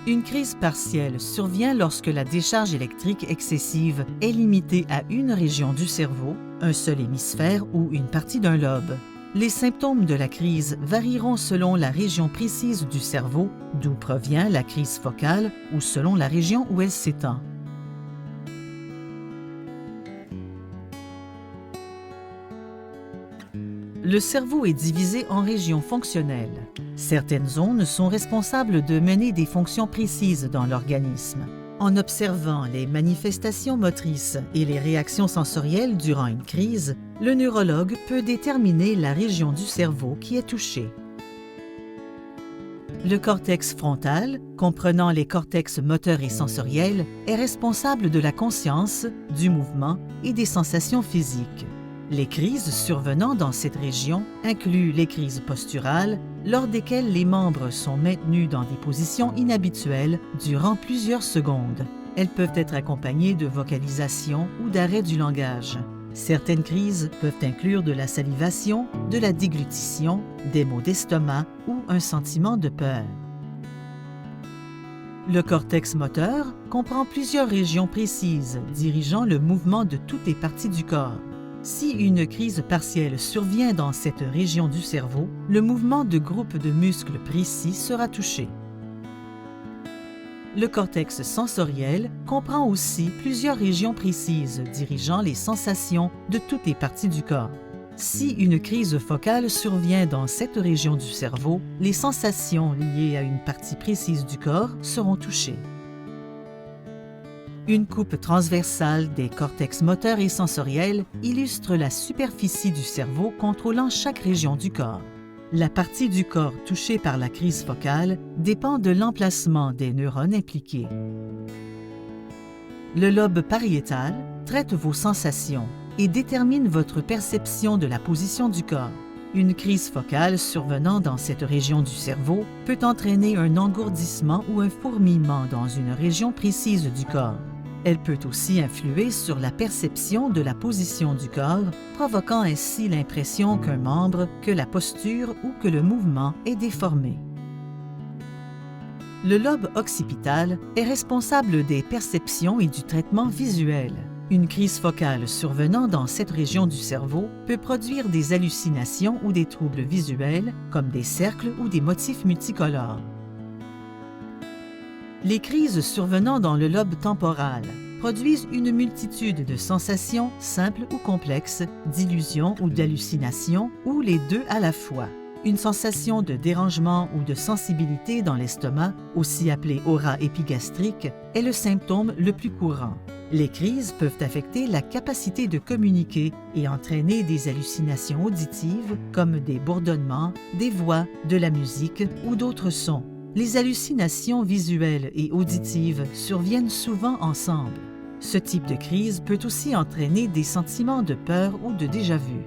Une crise partielle survient lorsque la décharge électrique excessive est limitée à une région du cerveau, un seul hémisphère ou une partie d'un lobe. Les symptômes de la crise varieront selon la région précise du cerveau, d'où provient la crise focale, ou selon la région où elle s'étend. Le cerveau est divisé en régions fonctionnelles. Certaines zones sont responsables de mener des fonctions précises dans l'organisme. En observant les manifestations motrices et les réactions sensorielles durant une crise, le neurologue peut déterminer la région du cerveau qui est touchée. Le cortex frontal, comprenant les cortex moteurs et sensoriels, est responsable de la conscience, du mouvement et des sensations physiques. Les crises survenant dans cette région incluent les crises posturales, lors desquelles les membres sont maintenus dans des positions inhabituelles durant plusieurs secondes. Elles peuvent être accompagnées de vocalisation ou d'arrêt du langage. Certaines crises peuvent inclure de la salivation, de la déglutition, des maux d'estomac ou un sentiment de peur. Le cortex moteur comprend plusieurs régions précises dirigeant le mouvement de toutes les parties du corps. Si une crise partielle survient dans cette région du cerveau, le mouvement de groupes de muscles précis sera touché. Le cortex sensoriel comprend aussi plusieurs régions précises dirigeant les sensations de toutes les parties du corps. Si une crise focale survient dans cette région du cerveau, les sensations liées à une partie précise du corps seront touchées. Une coupe transversale des cortex moteurs et sensoriels illustre la superficie du cerveau contrôlant chaque région du corps. La partie du corps touchée par la crise focale dépend de l'emplacement des neurones impliqués. Le lobe pariétal traite vos sensations et détermine votre perception de la position du corps. Une crise focale survenant dans cette région du cerveau peut entraîner un engourdissement ou un fourmillement dans une région précise du corps. Elle peut aussi influer sur la perception de la position du corps, provoquant ainsi l'impression qu'un membre, que la posture ou que le mouvement est déformé. Le lobe occipital est responsable des perceptions et du traitement visuel. Une crise focale survenant dans cette région du cerveau peut produire des hallucinations ou des troubles visuels, comme des cercles ou des motifs multicolores. Les crises survenant dans le lobe temporal produisent une multitude de sensations simples ou complexes, d'illusions ou d'hallucinations, ou les deux à la fois. Une sensation de dérangement ou de sensibilité dans l'estomac, aussi appelée aura épigastrique, est le symptôme le plus courant. Les crises peuvent affecter la capacité de communiquer et entraîner des hallucinations auditives comme des bourdonnements, des voix, de la musique ou d'autres sons. Les hallucinations visuelles et auditives surviennent souvent ensemble. Ce type de crise peut aussi entraîner des sentiments de peur ou de déjà-vu.